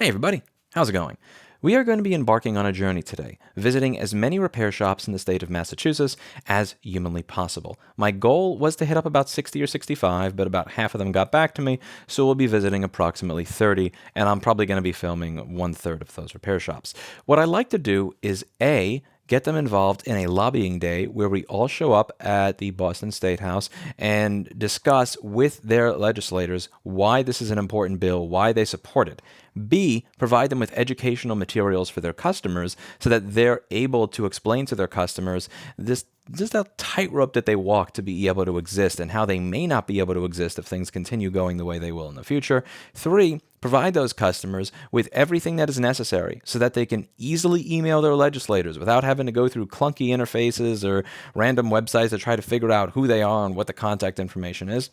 Hey everybody, how's it going? We are going to be embarking on a journey today, visiting as many repair shops in the state of Massachusetts as humanly possible. My goal was to hit up about 60 or 65, but about half of them got back to me, so we'll be visiting approximately 30, and I'm probably going to be filming 1/3 of those repair shops. What I like to do is A, get them involved in a lobbying day where we all show up at the Boston State House and discuss with their legislators why this is an important bill, why they support it. B, provide them with educational materials for their customers so that they're able to explain to their customers this just a tightrope that they walk to be able to exist and how they may not be able to exist if things continue going the way they will in the future. 3, provide those customers with everything that is necessary so that they can easily email their legislators without having to go through clunky interfaces or random websites to try to figure out who they are and what the contact information is.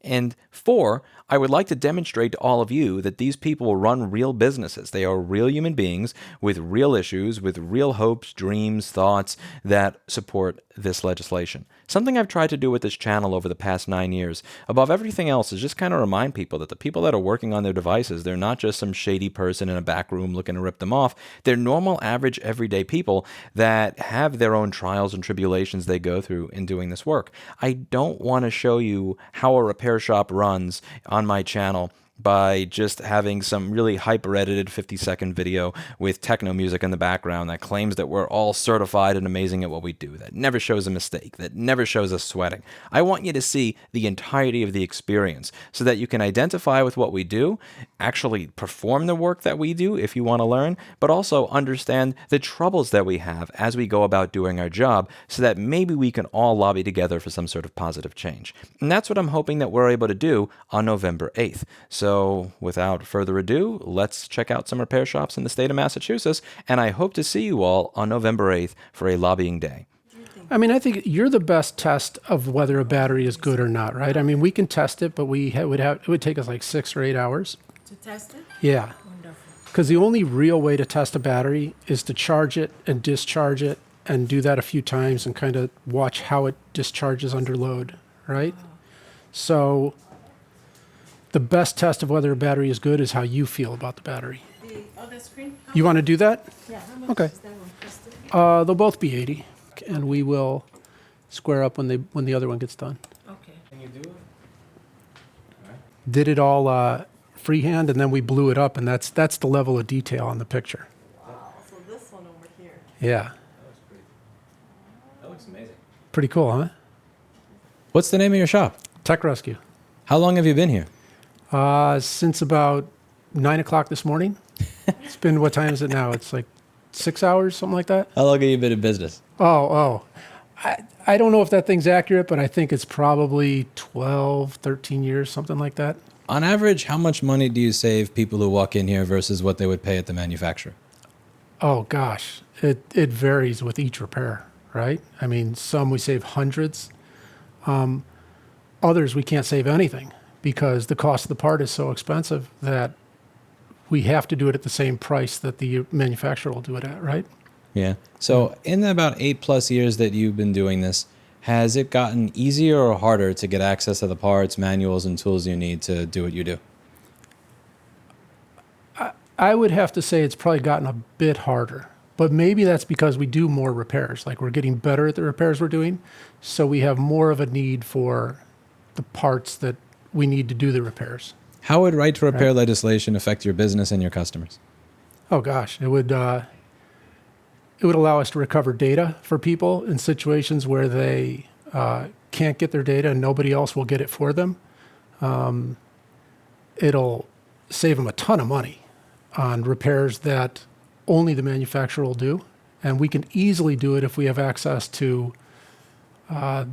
And 4, I would like to demonstrate to all of you that these people run real businesses. They are real human beings with real issues, with real hopes, dreams, thoughts that support this legislation. Something I've tried to do with this channel over the past 9 years, above everything else, is just kind of remind people that the people that are working on their devices, they're not just some shady person in a back room looking to rip them off. They're normal, average, everyday people that have their own trials and tribulations they go through in doing this work. I don't want to show you how a repair shop runs on my channel by just having some really hyper-edited 50-second video with techno music in the background that claims that we're all certified and amazing at what we do, that never shows a mistake, that never shows us sweating. I want you to see the entirety of the experience so that you can identify with what we do, actually perform the work that we do if you want to learn, but also understand the troubles that we have as we go about doing our job so that maybe we can all lobby together for some sort of positive change. And that's what I'm hoping that we're able to do on November 8th. So without further ado, let's check out some repair shops in the state of Massachusetts, and I hope to see you all on November 8th for a lobbying day. I mean, I think you're the best test of whether a battery is good or not, right? I mean, we can test it, but it would take us like 6 or 8 hours. To test it? Yeah. Wonderful. Because the only real way to test a battery is to charge it and discharge it and do that a few times and kind of watch how it discharges under load, right? So the best test of whether a battery is good is how you feel about the battery. The other screen? You want to do that? Yeah, how much Okay. is that one, Kristen? They'll both be 80, and we will square up when the other one gets done. Okay. Can you do it? Did it all freehand, and then we blew it up, and that's the level of detail on the picture. Wow, so this one over here. Yeah, That looks amazing. pretty cool, huh? What's the name of your shop? Tech Rescue. How long have you been here? Since about 9 o'clock this morning. It's been, what time is it now? It's like 6 hours, something like that. How long have you been in business? Oh. I don't know if that thing's accurate, but I think it's probably 12, 13 years, something like that. On average, how much money do you save people who walk in here versus what they would pay at the manufacturer? Oh, gosh. It varies with each repair, right? I mean, some we save hundreds. Others we can't save anything because the cost of the part is so expensive that we have to do it at the same price that the manufacturer will do it at, right? Yeah. So in the about 8+ years that you've been doing this, has it gotten easier or harder to get access to the parts, manuals, and tools you need to do what you do? I would have to say it's probably gotten a bit harder, but maybe that's because we do more repairs. Like we're getting better at the repairs we're doing, so we have more of a need for the parts that we need to do the repairs. How would right to repair legislation affect your business and your customers? Oh gosh, it would allow us to recover data for people in situations where they can't get their data and nobody else will get it for them. It'll save them a ton of money on repairs that only the manufacturer will do, and we can easily do it if we have access to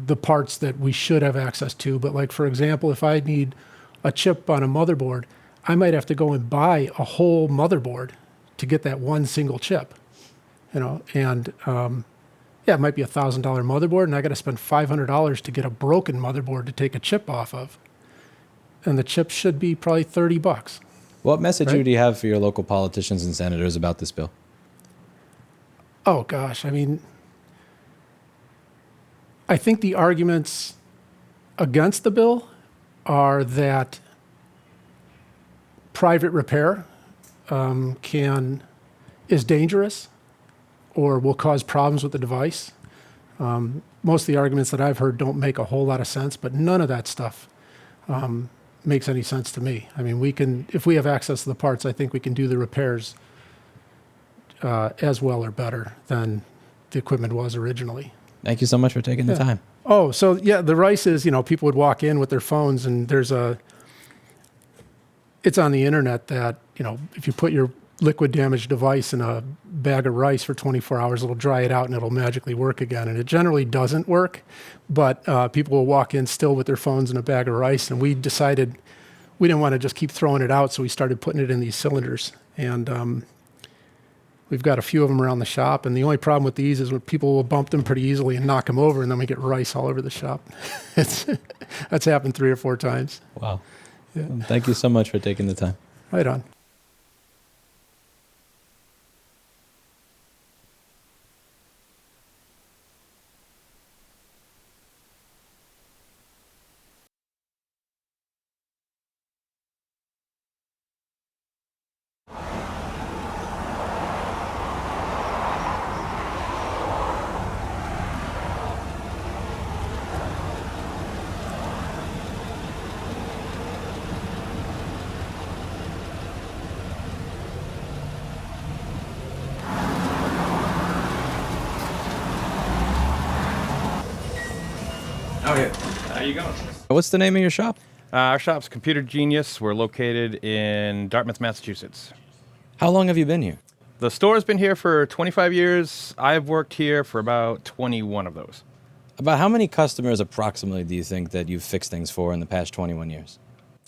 the parts that we should have access to. But like, for example, if I need a chip on a motherboard, I might have to go and buy a whole motherboard to get that one single chip, and it might be $1,000 motherboard, and I got to spend $500 to get a broken motherboard to take a chip off of, and the chip should be probably $30. What message Right? do you have for your local politicians and senators about this bill? Oh gosh, I mean, I think the arguments against the bill are that private repair is dangerous or will cause problems with the device. Most of the arguments that I've heard don't make a whole lot of sense, but none of that stuff makes any sense to me. I mean, if we have access to the parts, I think we can do the repairs as well or better than the equipment was originally. Thank you so much for taking the time. Oh, so yeah, the rice is, people would walk in with their phones and it's on the internet that, if you put your liquid damaged device in a bag of rice for 24 hours, it'll dry it out and it'll magically work again. And it generally doesn't work, but people will walk in still with their phones in a bag of rice. And we decided we didn't want to just keep throwing it out, so we started putting it in these cylinders. And we've got a few of them around the shop. And the only problem with these is when people will bump them pretty easily and knock them over, and then we get rice all over the shop. That's happened 3 or 4 times. Wow. Yeah. Thank you so much for taking the time. Right on. Oh, yeah. How you going? What's the name of your shop? Our shop's Computer Genius. We're located in Dartmouth, Massachusetts. How long have you been here? The store's been here for 25 years. I've worked here for about 21 of those. About how many customers approximately do you think that you've fixed things for in the past 21 years?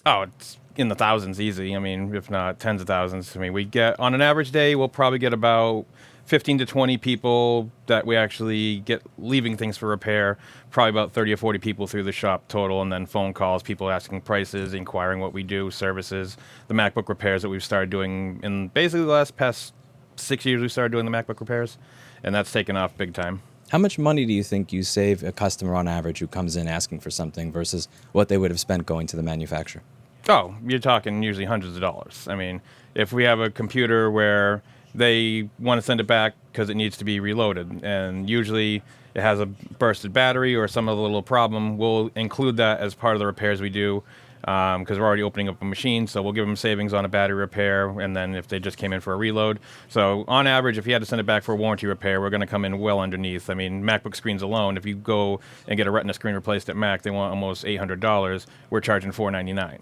Oh, it's in the thousands easy. I mean, if not tens of thousands. I mean, we get, on an average day, we'll probably get about 15 to 20 people that we actually get leaving things for repair. Probably about 30 or 40 people through the shop total, and then phone calls, people asking prices, inquiring what we do, services, the MacBook repairs that we've started doing in basically the past 6 years. We started doing the MacBook repairs, and that's taken off big time. How much money do you think you save a customer on average who comes in asking for something versus what they would have spent going to the manufacturer? Oh, you're talking usually hundreds of dollars. I mean, if we have a computer where they want to send it back because it needs to be reloaded, and usually it has a bursted battery or some other little problem, we'll include that as part of the repairs we do because we're already opening up a machine, so we'll give them savings on a battery repair, and then if they just came in for a reload. So on average, if you had to send it back for a warranty repair, we're going to come in well underneath. I mean, MacBook screens alone, if you go and get a Retina screen replaced at Mac, they want almost $800. We're charging $499.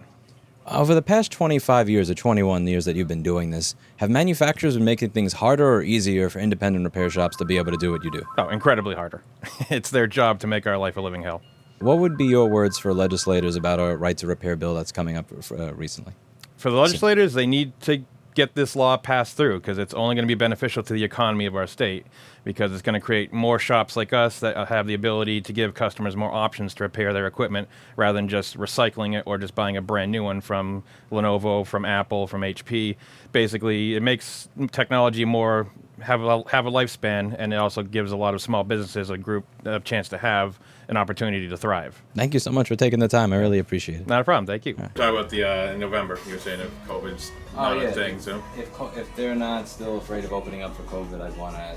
Over the past 25 years or 21 years that you've been doing this, have manufacturers been making things harder or easier for independent repair shops to be able to do what you do? Oh, incredibly harder. It's their job to make our life a living hell. What would be your words for legislators about a right to repair bill that's coming up recently? For the legislators, they need to get this law passed through because it's only going to be beneficial to the economy of our state, because it's going to create more shops like us that have the ability to give customers more options to repair their equipment rather than just recycling it or just buying a brand new one from Lenovo, from Apple, from HP. Basically, it makes technology more have a lifespan, and it also gives a lot of small businesses a chance to have an opportunity to thrive. Thank you so much for taking the time. I really appreciate it. Not a problem. Thank you. Talk about the in November. You were saying if COVID's not a thing, so If they're not still afraid of opening up for COVID, I'd want to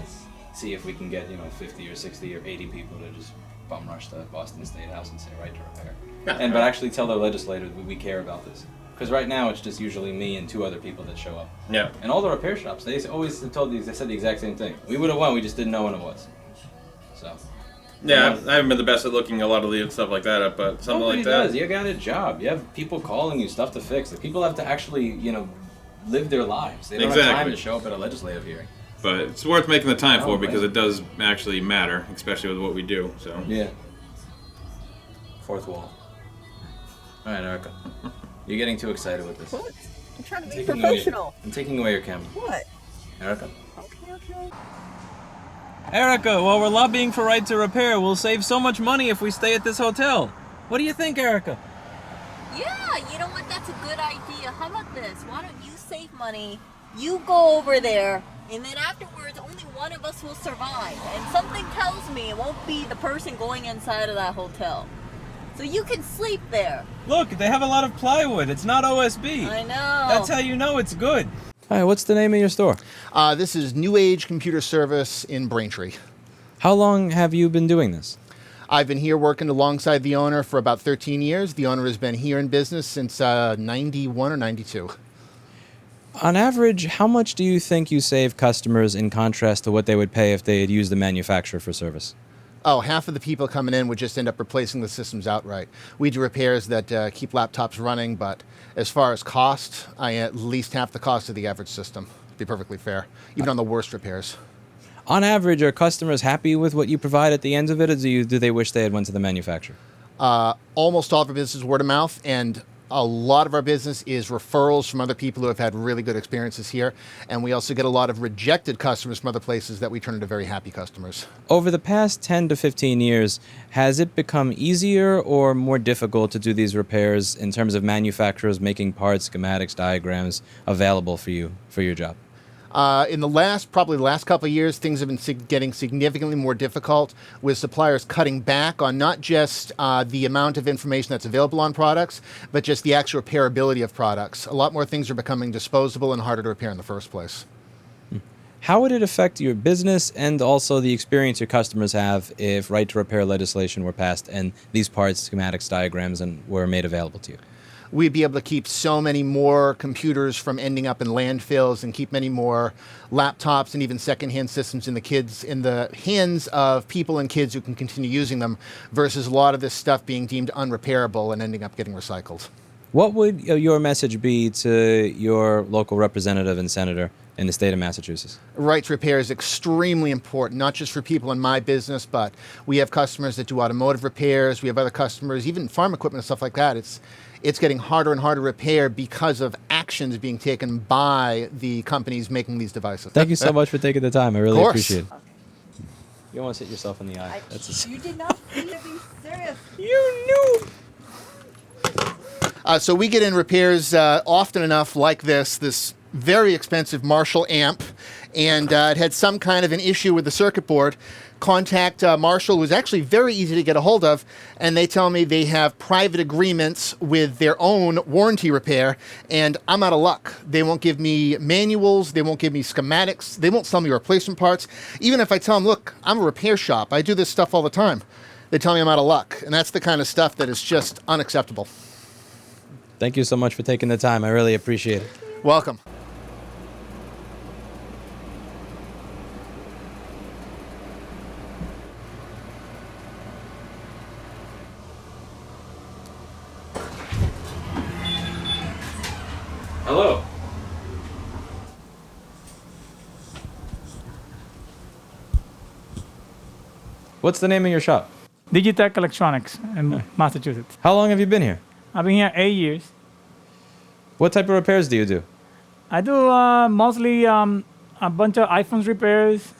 see if we can get 50 or 60 or 80 people to just bum rush the Boston State House and say right to repair, but actually tell their legislators we care about this. Because right now it's just usually me and 2 other people that show up. Yeah. And all the repair shops, they always they said the exact same thing. We would have won, we just didn't know when it was. So. Yeah, I haven't been the best at looking a lot of the stuff like that up, but something like that. Does. You got a job. You have people calling you stuff to fix. Like, people have to actually, live their lives. They don't have time to show up at a legislative hearing. But it's worth making the time for because it does actually matter, especially with what we do. So. Yeah. Fourth wall. All right, Erica. You're getting too excited with this. What? I'm trying to be professional. I'm taking away your camera. What? Erica. Okay. Erica, while we're lobbying for right to repair, we'll save so much money if we stay at this hotel. What do you think, Erica? Yeah, you know what? That's a good idea. How about this? Why don't you save money? You go over there, and then afterwards, only one of us will survive. And something tells me it won't be the person going inside of that hotel. So you can sleep there. Look, they have a lot of plywood. It's not OSB. I know. That's how you know it's good. All right, what's the name of your store? This is New Age Computer Service in Braintree. How long have you been doing this? I've been here working alongside the owner for about 13 years. The owner has been here in business since 91 or 92. On average, how much do you think you save customers in contrast to what they would pay if they had used the manufacturer for service? Oh, half of the people coming in would just end up replacing the systems outright. We do repairs that keep laptops running, but as far as cost, I at least half the cost of the average system, to be perfectly fair, even on the worst repairs. On average, are customers happy with what you provide at the end of it, or do they wish they had went to the manufacturer? Almost all of our business is word of mouth, and a lot of our business is referrals from other people who have had really good experiences here. And we also get a lot of rejected customers from other places that we turn into very happy customers. Over the past 10 to 15 years, has it become easier or more difficult to do these repairs in terms of manufacturers making parts, schematics, diagrams available for you for your job? In the last couple of years, things have been getting significantly more difficult with suppliers cutting back on not just the amount of information that's available on products, but just the actual repairability of products. A lot more things are becoming disposable and harder to repair in the first place. How would it affect your business and also the experience your customers have if right to repair legislation were passed and these parts, schematics, diagrams, and were made available to you? We'd be able to keep so many more computers from ending up in landfills and keep many more laptops and even secondhand systems in the hands of people and kids who can continue using them versus a lot of this stuff being deemed unrepairable and ending up getting recycled. What would your message be to your local representative and senator in the state of Massachusetts? Right to repair is extremely important, not just for people in my business, but we have customers that do automotive repairs. We have other customers, even farm equipment and stuff like that. It's getting harder and harder to repair because of actions being taken by the companies making these devices. Thank you so much for taking the time. I really course. appreciate it. You don't want to sit yourself in the eye. You did not need to be serious. You knew. So we get in repairs often enough like this very expensive Marshall amp, and it had some kind of an issue with the circuit board. Contact Marshall was actually very easy to get a hold of, and they tell me they have private agreements with their own warranty repair, and I'm out of luck. They won't give me manuals, they won't give me schematics, they won't sell me replacement parts. Even if I tell them, look, I'm a repair shop, I do this stuff all the time, they tell me I'm out of luck, and that's the kind of stuff that is just unacceptable. Thank you so much for taking the time. I really appreciate it. Welcome. Hello. What's the name of your shop? Digitech Electronics in Massachusetts. How long have you been here? I've been here 8 years. What type of repairs do you do? I do mostly a bunch of iPhones repairs,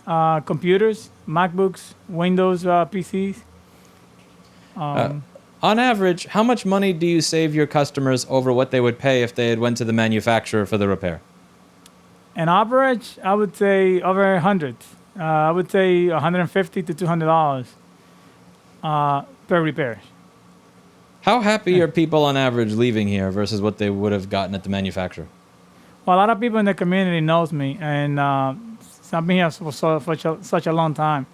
computers, MacBooks, Windows PCs. On average, how much money do you save your customers over what they would pay if they had went to the manufacturer for the repair? On average, I would say over hundreds. I would say $150 to $200 per repair. How happy are people on average leaving here versus what they would have gotten at the manufacturer? Well, a lot of people in the community knows me, and I've been here for such a long time.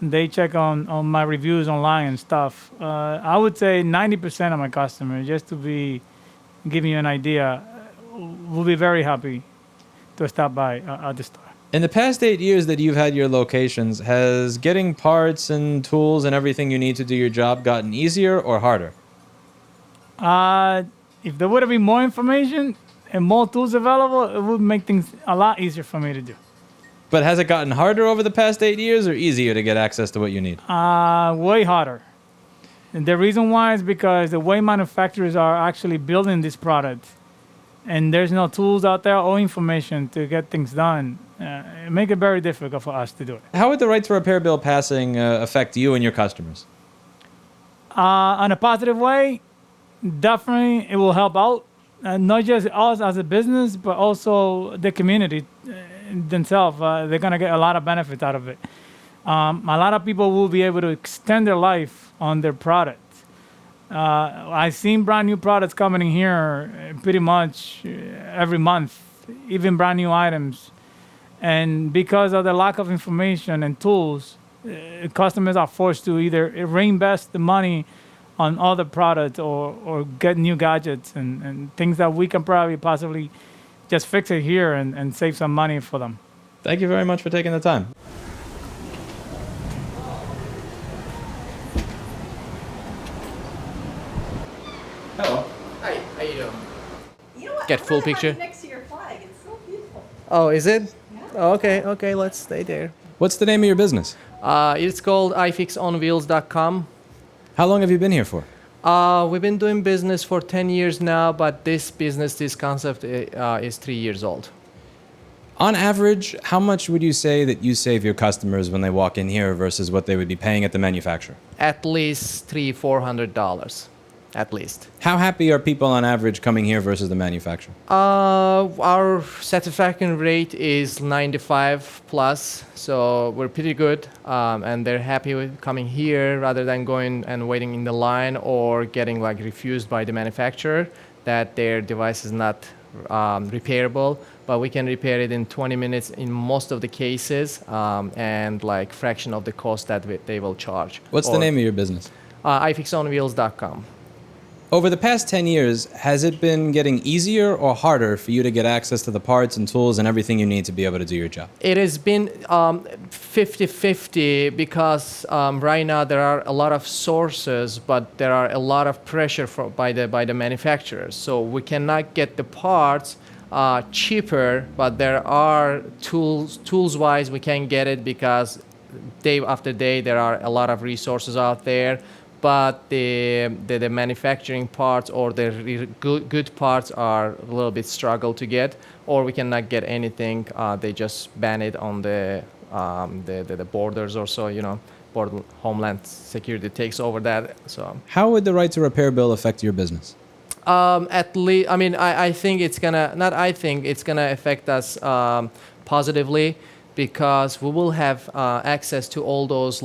And they check on my reviews online and stuff. I would say 90% of my customers, just to be giving you an idea, will be very happy to stop by at the store. In the past 8 years that you've had your locations, has getting parts and tools and everything you need to do your job gotten easier or harder? If there would have been more information and more tools available, it would make things a lot easier for me to do. But has it gotten harder over the past 8 years or easier to get access to what you need? Way harder. And the reason why is because the way manufacturers are actually building these products, and there's no tools out there or information to get things done, it makes it very difficult for us to do it. How would the right to repair bill passing affect you and your customers? On a positive way, definitely it will help out, not just us as a business, but also the community themselves. They're going to get a lot of benefits out of it. A lot of people will be able to extend their life on their products. I've seen brand new products coming in here pretty much every month even brand new items. And because of the lack of information and tools, customers are forced to either reinvest the money on other products or get new gadgets and things that we can probably possibly just fix it here and save some money for them. Thank you very much for taking the time. Hello. Hi, how you doing? You know what? Get I full wanna have picture? it next to your flag. It's so beautiful. Oh, is it? Oh, okay, let's stay there. What's the name of your business? It's called ifixonwheels.com. How long have you been here for? We've been doing business for 10 years now, but this concept is 3 years old. On average, how much would you say that you save your customers when they walk in here versus what they would be paying at the manufacturer? At least $300-400, at least. How happy are people on average coming here versus the manufacturer? Our satisfaction rate is 95 plus, so we're pretty good, and they're happy with coming here rather than going and waiting in the line or getting like refused by the manufacturer that their device is not repairable. But we can repair it in 20 minutes in most of the cases, and like fraction of the cost that they will charge. What's the name of your business? ifixonwheels.com. Over the past 10 years, has it been getting easier or harder for you to get access to the parts and tools and everything you need to be able to do your job? It has been 50-50 because right now there are a lot of sources, but there are a lot of pressure by the manufacturers. So we cannot get the parts cheaper, but there are tools-wise we can get it because day after day there are a lot of resources out there. But the manufacturing parts or the good parts are a little bit struggle to get, or we cannot get anything. They just ban it on the borders or so, Homeland Security takes over that. So How would the right to repair bill affect your business? at least, I think it's gonna, not I think, it's gonna affect us positively because we will have access to all those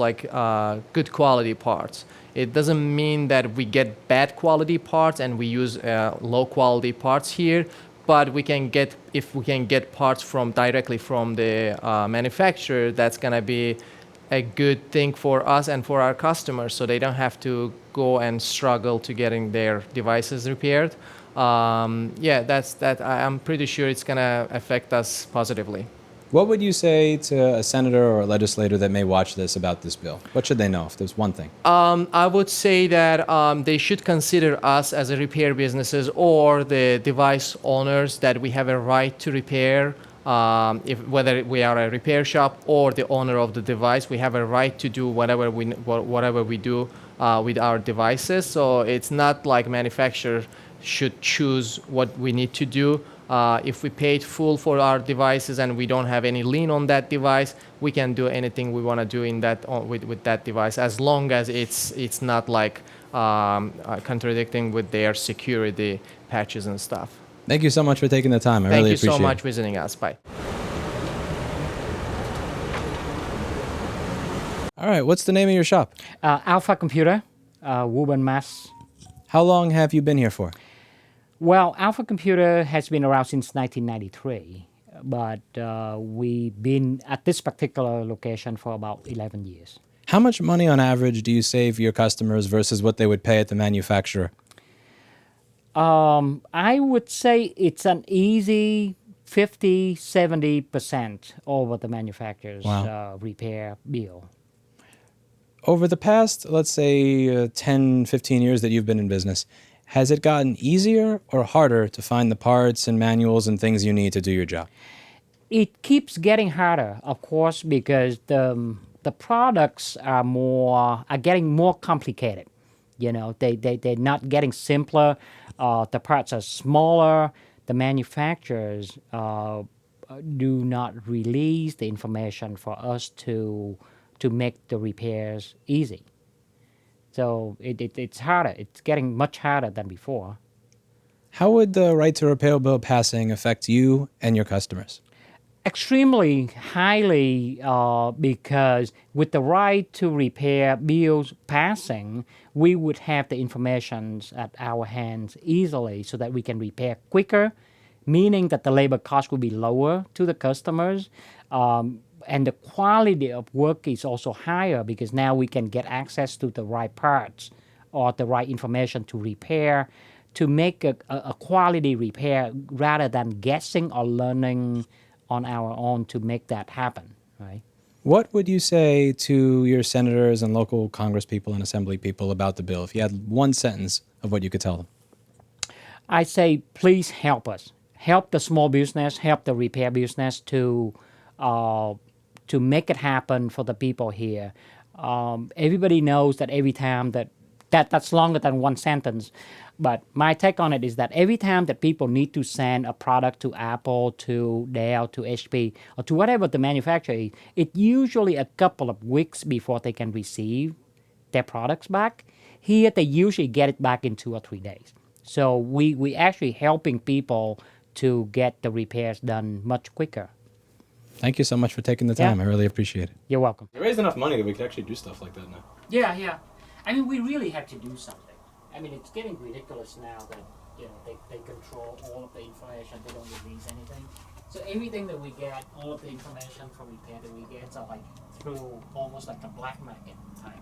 good quality parts. It doesn't mean that we get bad quality parts and we use low quality parts here, but if we can get parts directly from the manufacturer, that's gonna be a good thing for us and for our customers, so they don't have to go and struggle to getting their devices repaired. That's that. I'm pretty sure it's gonna affect us positively. What would you say to a senator or a legislator that may watch this about this bill? What should they know if there's one thing? I would say that they should consider us as a repair businesses or the device owners that we have a right to repair. Whether we are a repair shop or the owner of the device, we have a right to do whatever we do with our devices. So it's not like manufacturer should choose what we need to do. If we paid full for our devices and we don't have any lien on that device, we can do anything we want to do with that device, as long as it's not contradicting with their security patches and stuff. Thank you so much for taking the time. I Thank really you appreciate it. so much visiting us. Bye. All right, what's the name of your shop? Alpha Computer, Woburn, Mass. How long have you been here for? Well, Alpha Computer has been around since 1993, but we've been at this particular location for about 11 years. How much money on average do you save your customers versus what they would pay at the manufacturer? I would say it's an easy 50-70% over the manufacturer's repair bill. Over the past, let's say, 10, 15 years that you've been in business, has it gotten easier or harder to find the parts and manuals and things you need to do your job? It keeps getting harder, of course, because the products are getting more complicated. They're not getting simpler. The parts are smaller. The manufacturers do not release the information for us to make the repairs easy. So it's harder. It's getting much harder than before. How would the right to repair bill passing affect you and your customers? Extremely highly, because with the right to repair bills passing, we would have the information at our hands easily so that we can repair quicker, meaning that the labor cost will be lower to the customers. And the quality of work is also higher because now we can get access to the right parts or the right information to repair, to make a quality repair rather than guessing or learning on our own to make that happen, right? What would you say to your senators and local Congress people and assembly people about the bill? If you had one sentence of what you could tell them. I say, please help us. Help the small business, help the repair business to make it happen for the people here. Everybody knows that every time that's longer than one sentence, but my take on it is that every time that people need to send a product to Apple, to Dell, to HP, or to whatever the manufacturer is, it's usually a couple of weeks before they can receive their products back. Here, they usually get it back in 2 or 3 days. So we actually helping people to get the repairs done much quicker. Thank you so much for taking the time. I really appreciate it. You're welcome. You raised enough money that we could actually do stuff like that now. Yeah. I mean, we really have to do something. I mean, it's getting ridiculous now that, they control all of the information. They don't release anything. So everything that we get, all of the information from repair that we get are like through almost like a black market type.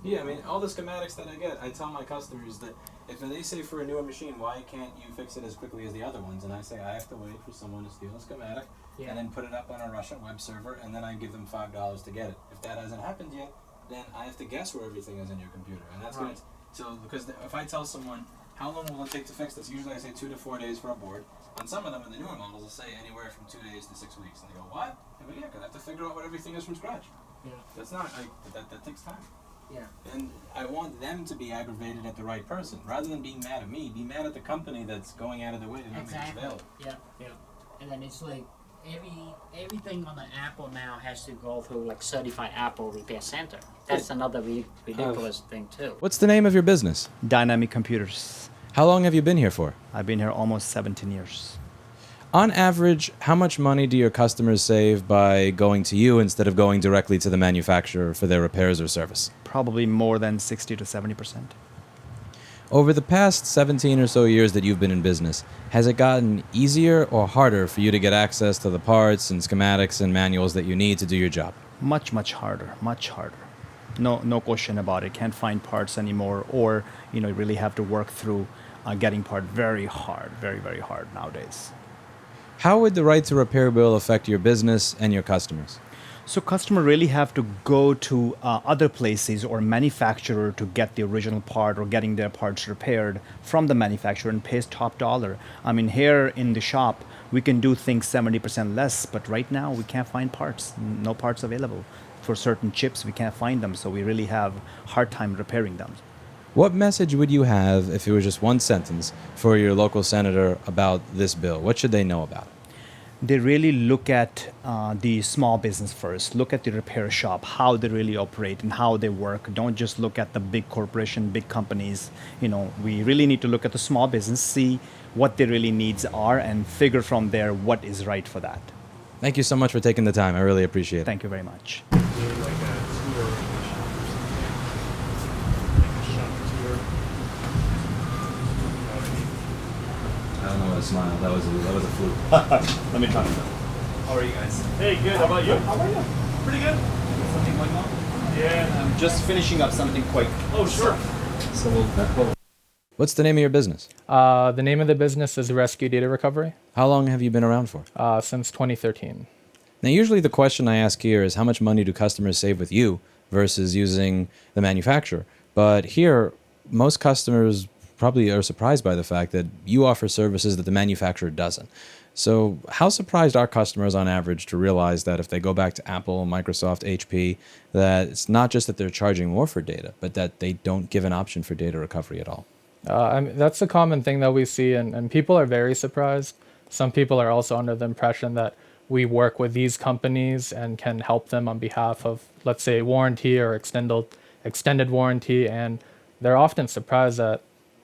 Yeah, I mean, all the schematics that I get, I tell my customers that if they say for a newer machine, why can't you fix it as quickly as the other ones? And I say I have to wait for someone to steal a schematic and then put it up on a Russian web server, and then I give them $5 to get it. If that hasn't happened yet, then I have to guess where everything is in your computer, and that's right. Because if I tell someone how long will it take to fix this, usually I say 2 to 4 days for a board. On some of them, in the newer models, I'll say anywhere from 2 days to 6 weeks, and they go, "What?" I go, "Yeah, because I have to figure out what everything is from scratch." Yeah. That's not that takes time. Yeah. And I want them to be aggravated at the right person. Rather than being mad at me, be mad at the company that's going out of their way to not make it available. Yeah. And then it's like everything on the Apple now has to go through like certified Apple repair center. That's another ridiculous thing too. What's the name of your business? Dynamic Computers. How long have you been here for? I've been here almost 17 years. On average, how much money do your customers save by going to you instead of going directly to the manufacturer for their repairs or service? Probably more than 60 to 70%. Over the past 17 or so years that you've been in business, has it gotten easier or harder for you to get access to the parts and schematics and manuals that you need to do your job? Much harder. No question about it. Can't find parts anymore, or you really have to work through getting part very hard, very hard nowadays. How would the right to repair bill affect your business and your customers? So customer really have to go to other places or manufacturer to get the original part or getting their parts repaired from the manufacturer and pays top dollar. I mean, here in the shop, we can do things 70% less, but right now we can't find parts. No parts available. For certain chips, we can't find them, so we really have hard time repairing them. What message would you have, if it was just one sentence, for your local senator about this bill? What should they know about it? They really look at the small business first, look at the repair shop, how they really operate and how they work. Don't just look at the big corporation, big companies. We really need to look at the small business, see what their really needs are, and figure from there what is right for that. Thank you so much for taking the time. I really appreciate it. Thank you very much. I don't know what to smile. That was a fluke. Let me talk to them. How are you guys? Hey, good. How about you? How are you? Pretty good. Something going on? Yeah. I'm just finishing up something quick. Oh, sure. So we'll What's the name of your business? The name of the business is Rescue Data Recovery. How long have you been around for? Since 2013. Now, usually the question I ask here is how much money do customers save with you versus using the manufacturer? But here, most customers probably are surprised by the fact that you offer services that the manufacturer doesn't. So how surprised are customers on average to realize that if they go back to Apple, Microsoft, HP, that it's not just that they're charging more for data, but that they don't give an option for data recovery at all? That's a common thing that we see, and people are very surprised. Some people are also under the impression that we work with these companies and can help them on behalf of, let's say, warranty or extended warranty, and they're often surprised that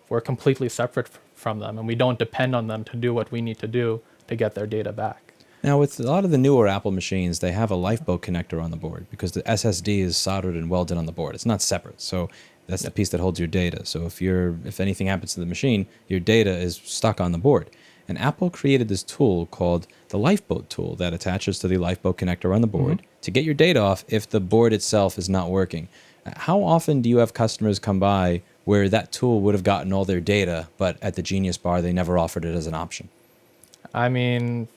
we're completely separate from them and we don't depend on them to do what we need to do to get their data back. Now, with a lot of the newer Apple machines, they have a lifeboat connector on the board because the SSD is soldered and welded on the board. It's not separate, so that's the piece that holds your data. So if anything happens to the machine, your data is stuck on the board. and Apple created this tool called the Lifeboat tool that attaches to the Lifeboat connector on the board to get your data off if the board itself is not working. How often do you have customers come by where that tool would have gotten all their data, but at the Genius Bar, they never offered it as an option? I mean,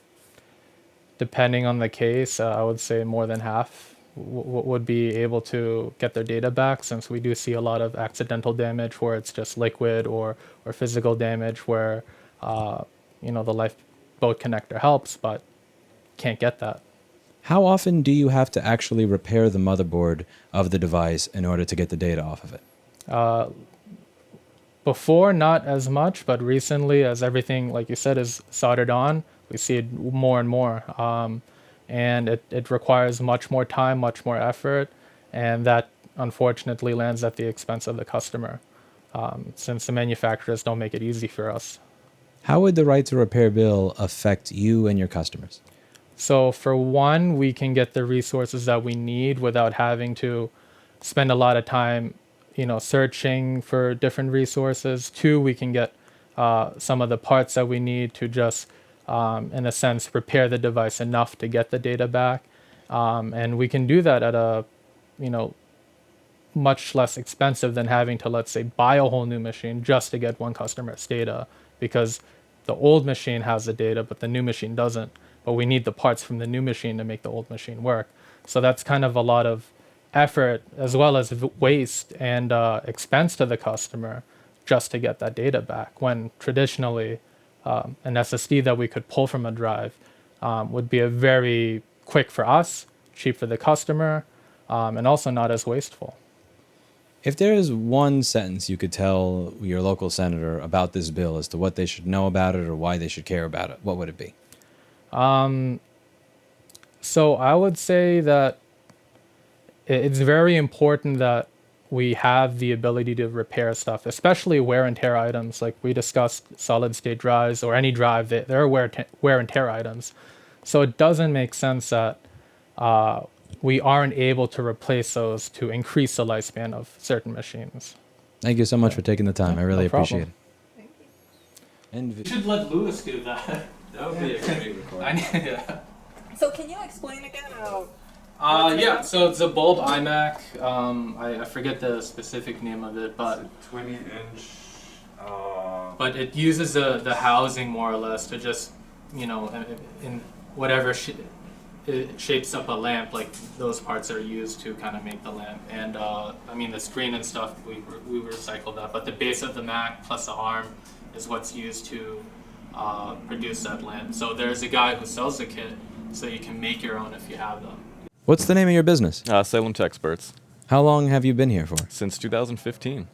depending on the case, I would say more than half would be able to get their data back, since we do see a lot of accidental damage where it's just liquid, or physical damage where the lifeboat connector helps but can't get that. How often do you have to actually repair the motherboard of the device in order to get the data off of it? Before, not as much, but recently, as everything, like you said, is soldered on, we see it more and more. And it requires much more time, much more effort, and that unfortunately lands at the expense of the customer, since the manufacturers don't make it easy for us. How would the right to repair bill affect you and your customers? So for one, we can get the resources that we need without having to spend a lot of time, searching for different resources. Two, we can get some of the parts that we need to just, in a sense, repair the device enough to get the data back. And we can do that at a, much less expensive than having to, let's say, buy a whole new machine just to get one customer's data, because the old machine has the data, but the new machine doesn't. But we need the parts from the new machine to make the old machine work. So that's kind of a lot of effort, as well as waste and expense to the customer, just to get that data back, when traditionally an SSD that we could pull from a drive would be a very quick for us, cheap for the customer, and also not as wasteful. If there is one sentence you could tell your local senator about this bill as to what they should know about it or why they should care about it, what would it be? So I would say that it's very important that we have the ability to repair stuff, especially wear and tear items. Like we discussed, solid state drives or any drive, they're wear and tear items. So it doesn't make sense that we aren't able to replace those to increase the lifespan of certain machines. Thank you so much for taking the time. I really appreciate it. And you should let Lewis do that. That would be a great recording. So can you explain again how? Yeah, so it's a bulb iMac. I forget the specific name of it, but it's a 20-inch. But it uses the housing more or less to just, in whatever it shapes up a lamp, like those parts are used to kind of make the lamp. And the screen and stuff, we recycled that, but the base of the Mac plus the arm is what's used to produce that lamp. So there's a guy who sells the kit, so you can make your own if you have them. What's the name of your business? Salem Tech Spurts. How long have you been here for? Since 2015.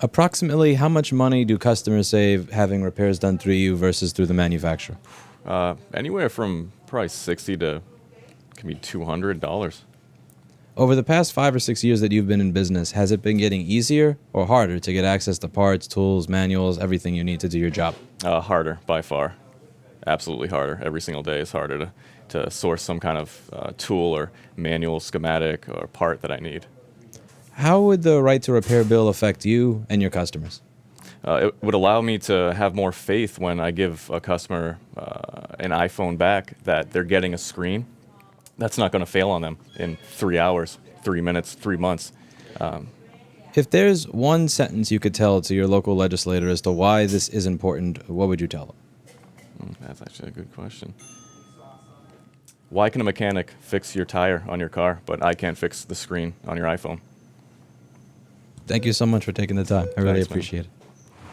Approximately how much money do customers save having repairs done through you versus through the manufacturer? Anywhere from probably $60 to can be $200. Over the past 5 or 6 years that you've been in business, has it been getting easier or harder to get access to parts, tools, manuals, everything you need to do your job? Harder, by far. Absolutely harder. Every single day is harder to source some kind of tool or manual, schematic, or part that I need. How would the right to repair bill affect you and your customers? It would allow me to have more faith when I give a customer an iPhone back that they're getting a screen that's not going to fail on them in 3 hours, 3 minutes, 3 months. If there's one sentence you could tell to your local legislator as to why this is important, what would you tell them? That's actually a good question. Why can a mechanic fix your tire on your car, but I can't fix the screen on your iPhone? Thank you so much for taking the time. I really Thanks, man. appreciate it.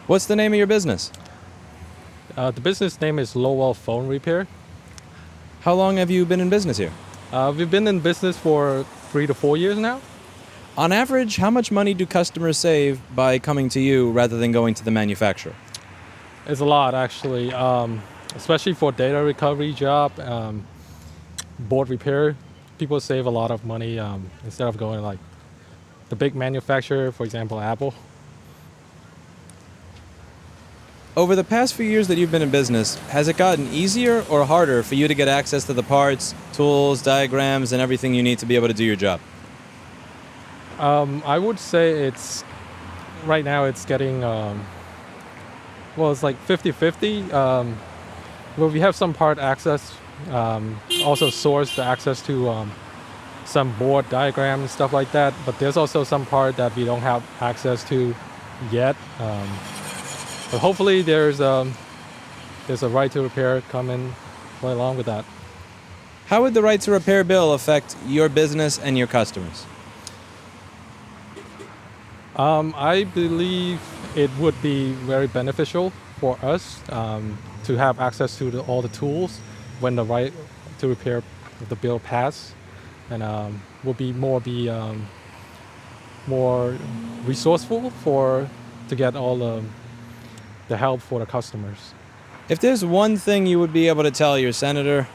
What's the name of your business? The business name is Lowell Phone Repair. How long have you been in business here? We've been in business for 3 to 4 years now. On average, how much money do customers save by coming to you rather than going to the manufacturer? It's a lot, actually, especially for data recovery job, board repair. People save a lot of money instead of going like the big manufacturer, for example, Apple. Over the past few years that you've been in business, has it gotten easier or harder for you to get access to the parts, tools, diagrams, and everything you need to be able to do your job? I would say right now it's getting, it's like 50-50. well, we have some part access, also source the access to some board diagrams and stuff like that. But there's also some part that we don't have access to yet. But hopefully there's a right to repair coming right along with that. How would the right to repair bill affect your business and your customers? I believe it would be very beneficial for us to have access to all the tools when the right to repair of the bill pass, and will be more resourceful to get all the help for the customers. If there's one thing you would be able to tell your senator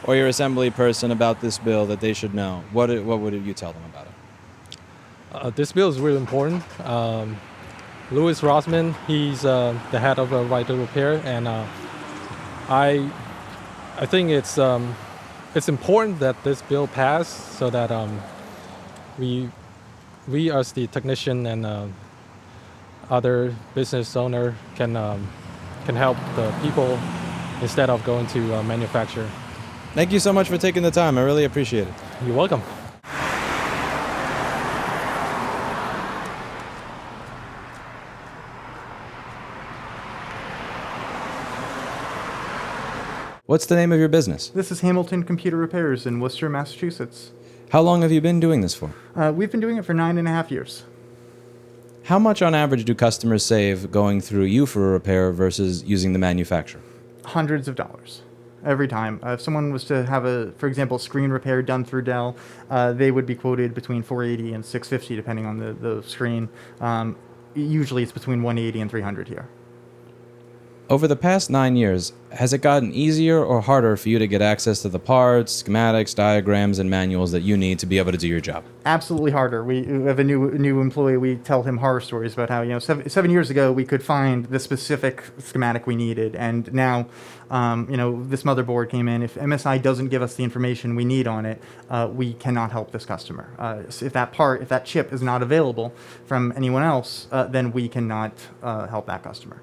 or your assembly person about this bill that they should know, what would you tell them about it? This bill is really important. Louis Rossman, he's the head of the right to repair, and I think it's important that this bill pass so that we as the technician and other business owner can help the people instead of going to manufacturer. Thank you so much for taking the time. I really appreciate it. You're welcome. What's the name of your business? This is Hamilton Computer Repairs in Worcester, Massachusetts. How long have you been doing this for? We've been doing it for 9.5 years. How much on average do customers save going through you for a repair versus using the manufacturer? Hundreds of dollars every time. If someone was to have for example, screen repair done through Dell, they would be quoted between $480 and $650 depending on the screen. Usually it's between $180 and $300 here. Over the past 9 years, has it gotten easier or harder for you to get access to the parts, schematics, diagrams, and manuals that you need to be able to do your job? Absolutely harder. We have a new employee. We tell him horror stories about how, seven years ago we could find the specific schematic we needed, and now, this motherboard came in. If MSI doesn't give us the information we need on it, we cannot help this customer. So if that chip is not available from anyone else, then we cannot help that customer.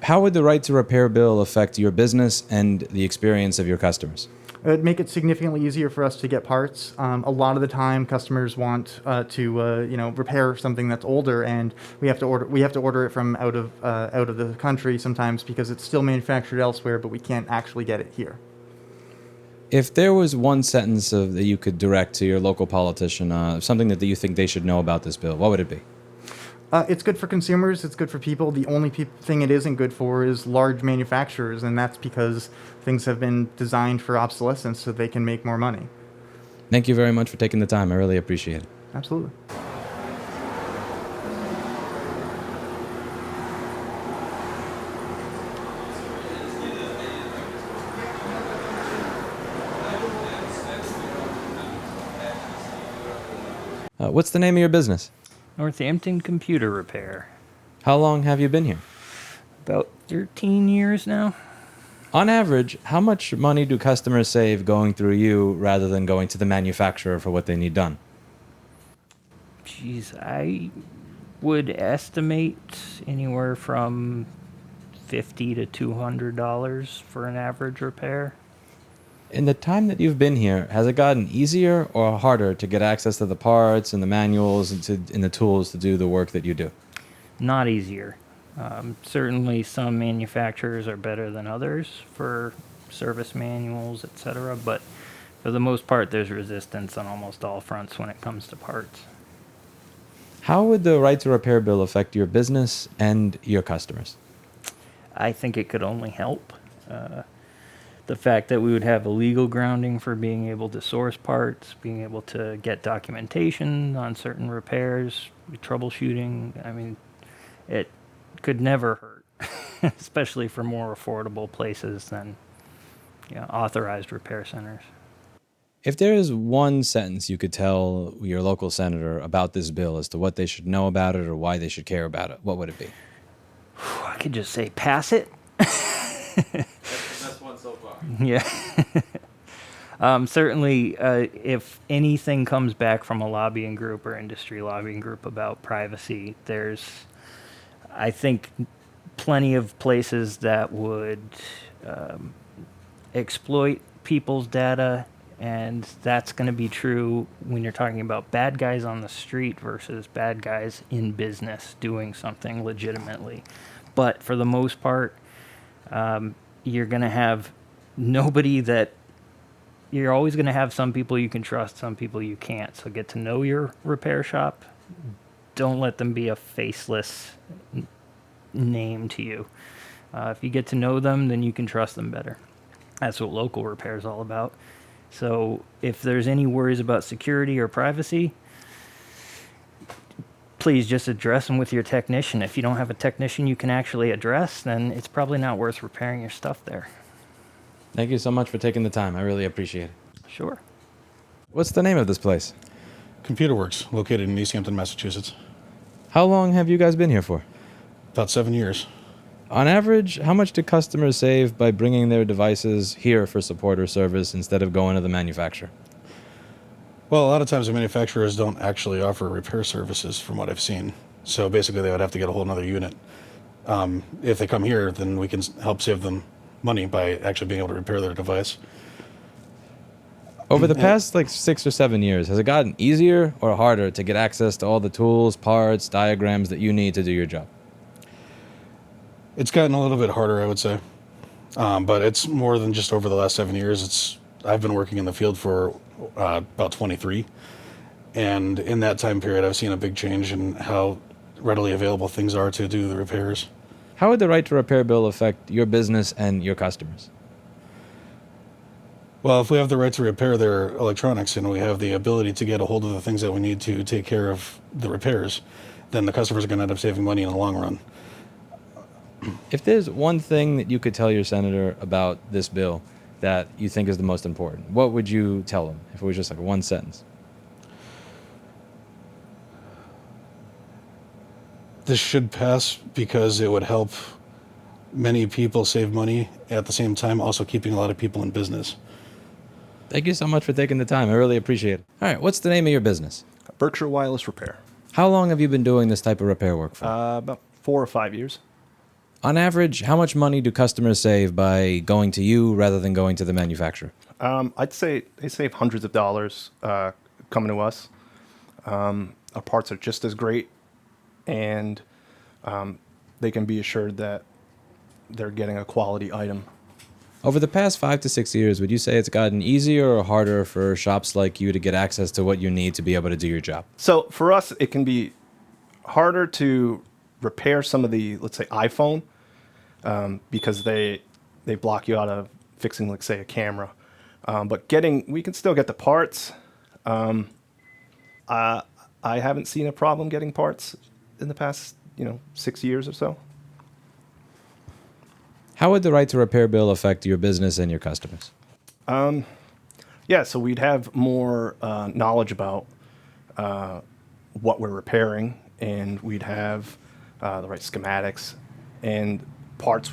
How would the right to repair bill affect your business and the experience of your customers? It would make it significantly easier for us to get parts. A lot of the time, customers want to repair something that's older, and we have to order it from out of the country sometimes because it's still manufactured elsewhere, but we can't actually get it here. If there was one sentence that you could direct to your local politician, something that you think they should know about this bill, what would it be? It's good for consumers. It's good for people. The only thing it isn't good for is large manufacturers, and that's because things have been designed for obsolescence so they can make more money. Thank you very much for taking the time. I really appreciate it. Absolutely. What's the name of your business? Northampton Computer Repair. How long have you been here? About 13 years now. On average, how much money do customers save going through you rather than going to the manufacturer for what they need done? Geez, I would estimate anywhere from $50 to $200 for an average repair. In the time that you've been here, has it gotten easier or harder to get access to the parts and the manuals and the tools to do the work that you do? Not easier. Certainly some manufacturers are better than others for service manuals, etc., but for the most part there's resistance on almost all fronts when it comes to parts. How would the right to repair bill affect your business and your customers? I think it could only help. The fact that we would have a legal grounding for being able to source parts, being able to get documentation on certain repairs, troubleshooting, I mean, it could never hurt, especially for more affordable places than authorized repair centers. If there is one sentence you could tell your local senator about this bill as to what they should know about it or why they should care about it, what would it be? I could just say, pass it. That's one so far. Yeah. Certainly, if anything comes back from a lobbying group or industry lobbying group about privacy, I think plenty of places that would exploit people's data, and that's going to be true when you're talking about bad guys on the street versus bad guys in business doing something legitimately. But for the most part, you're going to have nobody that you're always going to have some people you can trust, some people you can't. So get to know your repair shop. Don't let them be a faceless name to you. If you get to know them, then you can trust them better. That's what local repair is all about. So if there's any worries about security or privacy, please just address them with your technician. If you don't have a technician you can actually address, then it's probably not worth repairing your stuff there. Thank you so much for taking the time. I really appreciate it. Sure. What's the name of this place? Computer Works, located in East Hampton, Massachusetts. How long have you guys been here for? About 7 years. On average, how much do customers save by bringing their devices here for support or service instead of going to the manufacturer? Well, a lot of times the manufacturers don't actually offer repair services from what I've seen. So basically they would have to get a whole nother unit. If they come here, then we can help save them money by actually being able to repair their device. Over the past 6 or 7 years, has it gotten easier or harder to get access to all the tools, parts, diagrams that you need to do your job? It's gotten a little bit harder, I would say. But it's more than just over the last 7 years. I've been working in the field for about 23. And in that time period, I've seen a big change in how readily available things are to do the repairs. How would the right to repair bill affect your business and your customers? Well, if we have the right to repair their electronics and we have the ability to get a hold of the things that we need to take care of the repairs, then the customers are going to end up saving money in the long run. If there's one thing that you could tell your senator about this bill that you think is the most important, what would you tell him if it was just like one sentence? This should pass because it would help many people save money, at the same time also keeping a lot of people in business. Thank you so much for taking the time. I really appreciate it. All right, what's the name of your business? Berkshire Wireless Repair. How long have you been doing this type of repair work for? About 4 or 5 years. On average, how much money do customers save by going to you rather than going to the manufacturer? I'd say they save hundreds of dollars coming to us. Our parts are just as great, and they can be assured that they're getting a quality item. Over the past 5 to 6 years, would you say it's gotten easier or harder for shops like you to get access to what you need to be able to do your job? So for us, it can be harder to repair some of the, let's say, iPhone, because they block you out of fixing, like, say, a camera. But we can still get the parts. I haven't seen a problem getting parts in the past, 6 years or so. How would the right to repair bill affect your business and your customers? Yeah, so we'd have more knowledge about what we're repairing, and we'd have the right schematics, and the parts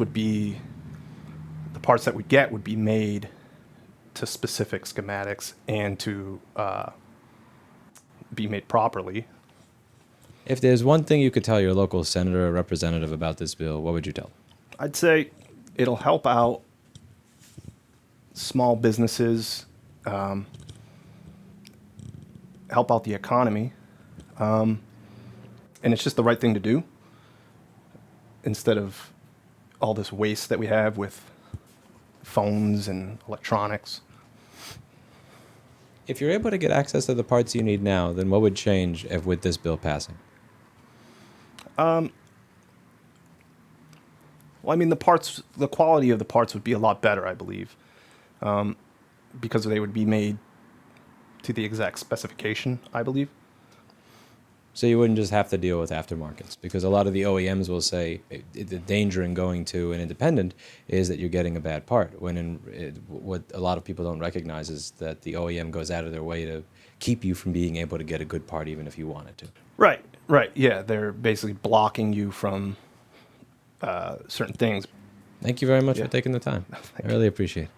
that we get would be made to specific schematics and to be made properly. If there's one thing you could tell your local senator or representative about this bill, what would you tell them? I'd say it'll help out small businesses, help out the economy, and it's just the right thing to do instead of all this waste that we have with phones and electronics. If you're able to get access to the parts you need now, then what would change with this bill passing? Well, I mean, the quality of the parts would be a lot better, I believe, because they would be made to the exact specification, I believe. So you wouldn't just have to deal with aftermarkets, because a lot of the OEMs will say the danger in going to an independent is that you're getting a bad part, when what a lot of people don't recognize is that the OEM goes out of their way to keep you from being able to get a good part even if you wanted to. Right, yeah, they're basically blocking you from certain things. Thank you very much for taking the time. I really appreciate it.